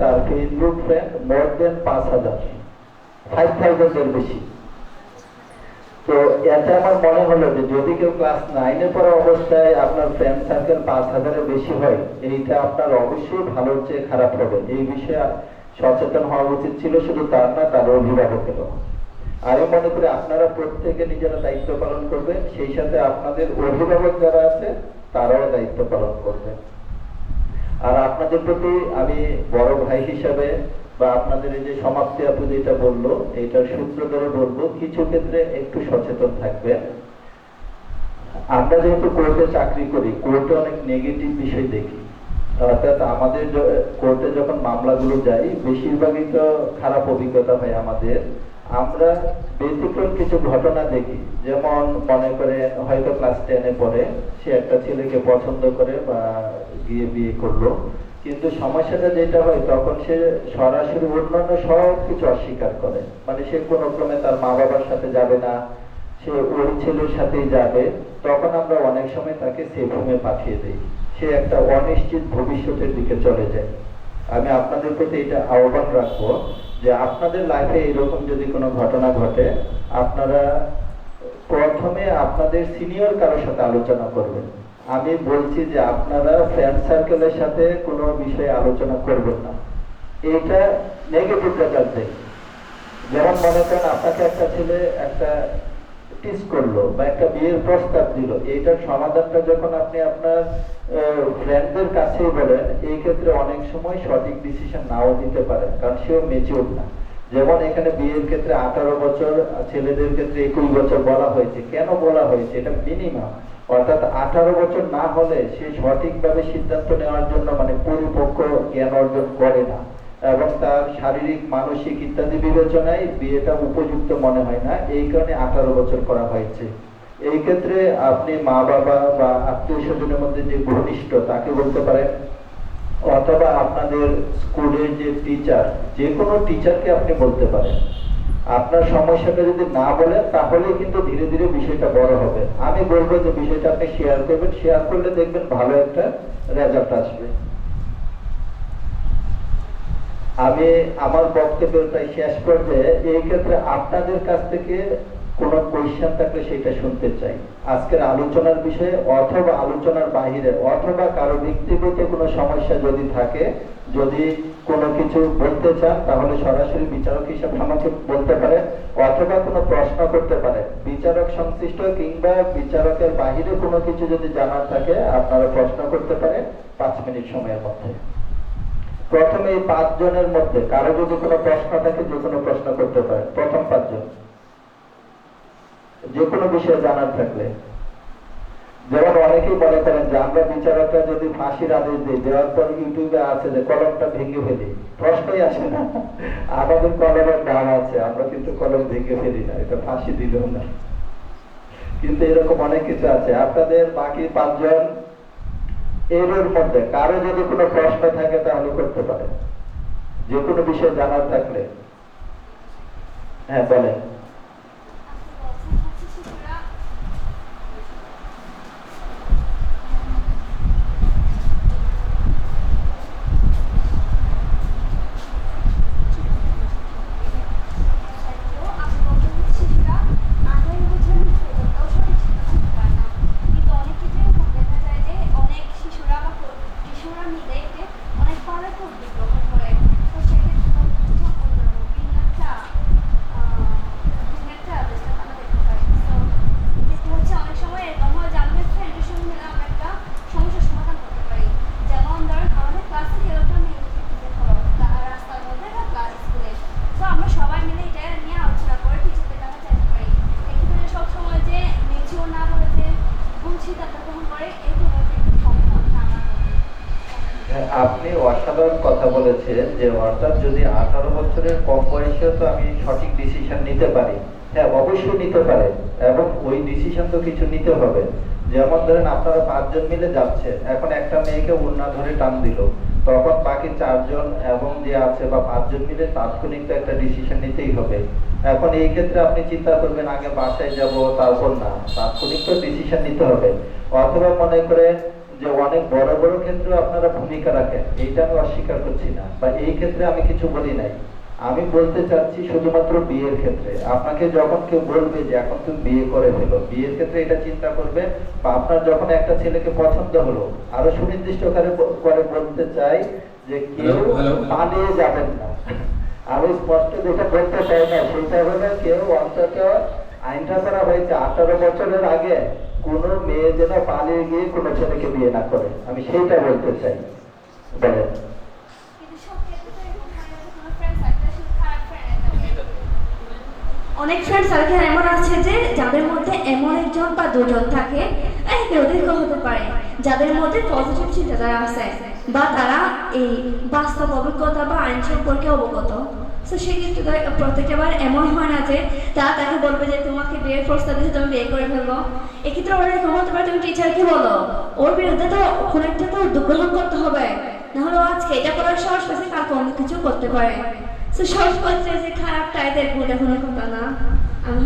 তার Facebook friend মোর দেন 5,000 এর বেশি। তো এতে আমার মনে হলো যে যদি কেউ ক্লাস 9-এ পড়া অবস্থায় আপনার ফ্রেন্ড সার্কেল 5,000-এর বেশি হয়, এইটা আপনার অবশ্যই ভালোর চেয়ে খারাপ হবে। এই বিষয়ে সচেতন হওয়া উচিত ছিল, শুধু তার না, তার অভিভাবকেরও। আমি মনে করি আপনারা প্রত্যেকে নিজেরা দায়িত্ব পালন করবেন, সেই সাথে আপনাদের অভিভাবক যারা আছে তারাও দায়িত্ব পালন করবেন। আর আপনাদের প্রতি আমি বড় ভাই হিসাবে বা আপনাদের এই যে সমাপ্তি আপু যেটা বললো, এইটার সূত্র ধরে বলবো, কিছু ক্ষেত্রে একটু সচেতন থাকবেন। আমরা যেহেতু কোর্টে চাকরি করি, কোর্টে অনেক নেগেটিভ বিষয় দেখি, অর্থাৎ আমাদের কোর্টে যখন মামলাগুলো যাই, বেশিরভাগই তো খারাপ অভিজ্ঞতা হয় আমাদের। আমরা ব্যতিক্রম কিছু ঘটনা দেখি, যেমন মনে করে হয়তো ক্লাস 10-এ পড়ে, সে একটা ছেলেকে পছন্দ করে বা গিয়ে বিয়ে করলো, কিন্তু সমস্যাটা যেটা হয় তখন সে সরাসরি অন্যান্য সব কিছু অস্বীকার করে। মানে সে কোনো ক্রমে তার মা বাবার সাথে যাবে না, সে ওই ছেলের সাথেই যাবে। তখন আমরা অনেক সময় তাকে সেফ হোমে পাঠিয়ে দিই, সে একটা অনিশ্চিত ভবিষ্যতের দিকে চলে যায়। আমি আপনাদের প্রতি এটা আহ্বান রাখবো যে আপনাদের লাইফে এরকম যদি কোনো ঘটনা ঘটে, আপনারা প্রথমে আপনাদের সিনিয়র কারোর সাথে আলোচনা করবেন। আমি বলছি যে আপনারা ফ্রেন্ড সার্কেলের সাথে কোনো বিষয়ে আলোচনা করবেন না, এটা নেগেটিভ রেজাল্ট দেয়। যেমন মনে করেন আপনাকে একটা ছেলে একটা টিস করলো বা একটা বিয়ের প্রস্তাব দিল, এইটার সমাধানটা যখন আপনি আপনার ফ্রেন্ডদের কাছেই বলেন, এই ক্ষেত্রে অনেক সময় সঠিক ডিসিশন নাও দিতে পারেন, কারণ সেও ম্যাচিউর না। যেমন এখানে বিয়ের ক্ষেত্রে 18 বছর, ছেলেদের ক্ষেত্রে 21 বছর বলা হয়েছে। কেন বলা হয়েছে? এটা মিনিমাম, অর্থাৎ 18 বছর না হলে সে সঠিকভাবে সিদ্ধান্ত নেওয়ার জন্য মানে পরিপক্ক জ্ঞান অর্জন করে না, এবং তার শারীরিক, মানসিক ইত্যাদি বিবেচনায় বিয়েটা উপযুক্ত মনে হয় না, এই কারণে 18 বছর করা হয়েছে। এই ক্ষেত্রে আপনি মা বাবা বা আত্মীয় স্বজনের মধ্যে যে ঘনিষ্ঠ তাকে বলতে পারেন, অথবা আপনাদের স্কুলের যে টিচার, যে কোনো টিচারকে আপনি বলতে পারেন। আপনার সমস্যাটা যদি না বলেন তাহলে কিন্তু ধীরে ধীরে বিষয়টা বড় হবে। আমি বলবো যে বিষয়টা আপনি শেয়ার করবেন, শেয়ার করলে দেখবেন ভালো একটা রেজাল্ট আসবে। আমি আমার বক্তব্যটাই শেষ করতে, এই ক্ষেত্রে আপনাদের কাছ থেকে কোনো কোয়েশ্চেন থাকলে সেটা শুনতে চাই আজকের আলোচনার বিষয়ে, অথবা আলোচনার বাহিরে, অথবা কারো ব্যক্তিগত কোনো সমস্যা যদি থাকে, যদি কোনো কিছু বলতে চান তাহলে সরাসরি বিচারক হিসেবে আমাকে বলতে পারেন, অথবা কোনো প্রশ্ন করতে পারেন। বিচারক সংশ্লিষ্ট কিংবা বিচারকের বাহিরে কোনো কিছু যদি জানার থাকে আপনারা প্রশ্ন করতে পারেন 5 মিনিট সময়ের মধ্যে। প্রথমে এই 5 জনের মধ্যে কারো যদি কোনো প্রশ্ন থাকে, যে কোনো প্রশ্ন করতে পারেন। প্রথম 5 জন যে কোনো বিষয়ে জানার থাকলে। যেমন অনেকেই মনে করেন যে আমরা বিচারকরা যদি ফাঁসির আদেশ দিই, দেওয়ার পর ইউটিউবে আছে যে কলমটা ভেঙে ফেলি, প্রশ্নই আসে না। আমাদের কলমের দাম আছে, আমরা কিন্তু কলম ভেঙে ফেলি না, এটা ফাঁসি দিলেও না। কিন্তু এরকম অনেক কিছু আছে। আপনাদের বাকি 5 জন এর মধ্যে কারো যদি কোনো প্রশ্ন থাকে তাহলে করতে পারে, যে কোনো বিষয় জানার থাকলে। হ্যাঁ বলেন। আপনি অসাধারণ কথা বলেছেন, যে অর্থাৎ যদি 18 বছরের কম বয়সে তো আমি সঠিক ডিসিশন নিতে পারি। হ্যাঁ অবশ্যই নিতে পারে, এবং ওই ডিসিশন তো কিছু নিতে হবে। যেমন ধরেন আপনারা 5 জন মিলে যাচ্ছে, এখন একটা মেয়েকে ওড়না ধরে টান দিল, তখন বাকি 4 জন এবং যে আছে বা 5 জন মিলে তাৎক্ষণিক তো একটা ডিসিশন নিতেই হবে। এখন এই ক্ষেত্রে আপনি চিন্তা করবেন আগে বাসায় যাব, তারপর না, তাৎক্ষণিক তো ডিসিশন নিতে হবে। অথবা মনে করে যে অনেক বড় বড় ক্ষেত্রে আপনারা ভূমিকা রাখেন, এইটা আমি অস্বীকার করছি না, বা এই ক্ষেত্রে আমি কিছু বলি নাই। আমি বলতে চাচ্ছি শুধুমাত্র বিয়ের ক্ষেত্রে আপনাকে যখন কেউ বলবে যে এখন তুমি বিয়ে করে ফেলো, বিয়ের ক্ষেত্রে এটা চিন্তা করবে, বা আপনার যখন একটা ছেলেকে পছন্দ হলো, আরো সুনির্দিষ্ট করে বলতে চাই যে কেউ পালিয়ে যাবেন না। আমি স্পষ্ট যেটা বলতে চাই না সেটা হলো কেউ অন্তত আইনটা করা হয়েছে 18 বছরের আগে কোনো মেয়ে যেন পালিয়ে গিয়ে কোনো ছেলেকে বিয়ে না করে, আমি সেইটা বলতে চাই। বলেন। অনেক ফ্রেন্ড সার্কেল এমন আছে যে যাদের মধ্যে এমন একজন বা দুজন থাকে, অধিক হতে পারে, যাদের মধ্যে পজিটিভ চিন্তাধারা আছে বা তারা এই বাস্তব অভিজ্ঞতা বা আইন সম্পর্কে অবগত। তো সেক্ষেত্রে প্রত্যেকবার এমন হয় না যে তারা তাকে বলবে যে তোমাকে বিয়ের প্রস্তাব দিতে তুমি বিয়ে করে ফেলবো। এক্ষেত্রে ওরা এরকম হতে পারে তুমি টিচারকে বলো, ওর বিরুদ্ধে তো কোনো একটা তো উদ্যোগ গ্রহণ করতে হবে, নাহলে আজকে এটা করার সাহস পেয়েছে কালকে অন্য কিছু করতে পারে। তো সব ক্ষেত্রে যে খারাপটা এদের ভুল কোনো কথা না, আমি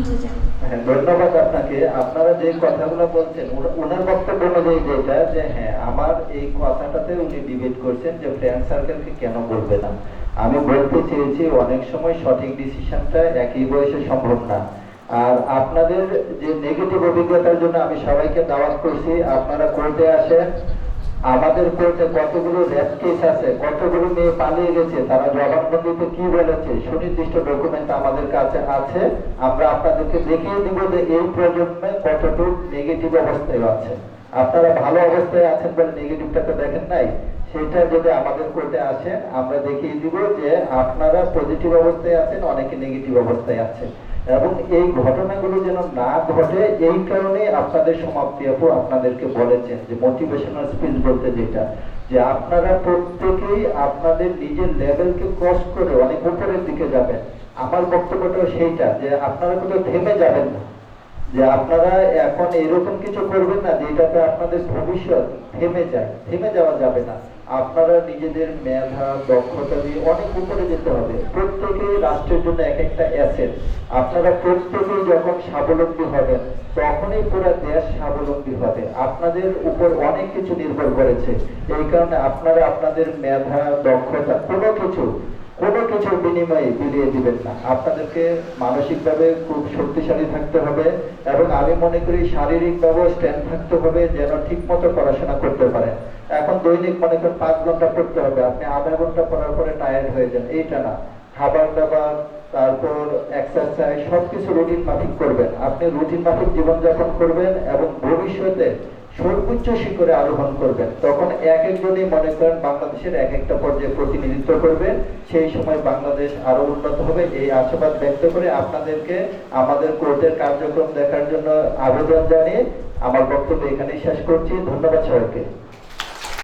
ধন্যবাদ আপনাকে। আপনারা যে কথাগুলো বলছেন ওনার বক্তব্য অনুযায়ী যেটা যে হ্যাঁ আমার এই কথাটাতে উনি ডিবেট করছেন যে ফ্রেন্ড সার্কেলকে কেন বলবে না। আমি বলতে চেয়েছি অনেক সময় সঠিক ডিসিশনটা একই বয়সে সম্ভব না। আর আপনাদের যে নেগেটিভ অভিজ্ঞতার জন্য আমি সবাইকে দাওয়াত করছি, আপনারা কোর্টে আসেন। আমাদের কোর্টে কতগুলো রেপ কেস আছে, কতগুলো মেয়ে পালিয়ে গেছে, তারা জবানবন্দিতে কি বলেছে, সুনির্দিষ্ট ডকুমেন্ট আমাদের কাছে আছে। আমরা আপনাদেরকে দেখিয়ে দিব যে এই প্রজন্মে কতটুকু নেগেটিভ অবস্থায় আছে। আপনারা ভালো অবস্থায় আছেন বলে নেগেটিভটা তো দেখেন নাই, সেটা যদি আমাদের কোর্টে আসেন আমরা দেখিয়ে দিব যে আপনারা পজিটিভ অবস্থায় আছেন, অনেকে নেগেটিভ অবস্থায় আছে। এবং এই ঘটনাগুলো যেন না ঘটে এই কারণে আপনাদের সমাপ্তি আপু আপনাদেরকে বলেছেন যে মোটিভেশনাল স্পিচ বলতে যেটা, যে আপনারা প্রত্যেকেই আপনাদের নিজের লেভেলকে ক্রস করে অনেক উপরের দিকে যাবেন। আমার বক্তব্যটা সেইটা যে আপনারা কিন্তু থেমে যাবেন না, যে আপনারা এখন এরকম কিছু করবেন না যেটাতে আপনাদের ভবিষ্যৎ থেমে যায়, থেমে যাওয়া যাবে না। আপনারা নিজেদের মেধা দক্ষতা দিয়ে অনেক উপরে যেতে হবে। প্রত্যেকেই রাষ্ট্রের জন্য এক একটা অ্যাসেট। আপনারা প্রত্যেকেই যখন স্বাবলম্বী হবেন তখনই পুরো দেশ স্বাবলম্বী হবে। আপনাদের উপর অনেক কিছু নির্ভর করেছে। এই কারণে আপনারা আপনাদের মেধা দক্ষতা কোনো কিছুর বিনিময়ে বিলিয়ে দিবেন না। আপনাদেরকে মানসিকভাবে খুব শক্তিশালী থাকতে হবে এবং আমি মনে করি শারীরিকভাবেও স্ট্রেংথ থাকতে হবে যেন ঠিক মতো পড়াশোনা করতে পারেন। এখন দৈনিক মনে করেন 5 ঘন্টা পড়তে হবে, আপনি আধা ঘন্টা পড়ার পরে টায়ার্ড হয়ে যান, এইটা না। খাবার দাবার, তারপর এক্সারসাইজ সবকিছু রুটিন মাফিক করবেন। আপনি রুটিন মাফিক জীবনযাপন করবেন এবং ভবিষ্যতে সর্বোচ্চ শিখরে আরোহণ করবেন। তখন এক একজনই মনে করেন বাংলাদেশের এক একটা পর্যায়ে প্রতিনিধিত্ব করবেন, সেই সময় বাংলাদেশ আরো উন্নত হবে। এই আশাবাদ ব্যক্ত করে আপনাদেরকে আমাদের কোর্টের কার্যক্রম দেখার জন্য আবেদন জানিয়ে আমার বক্তব্য এখানেই শেষ করছি। ধন্যবাদ সবাইকে।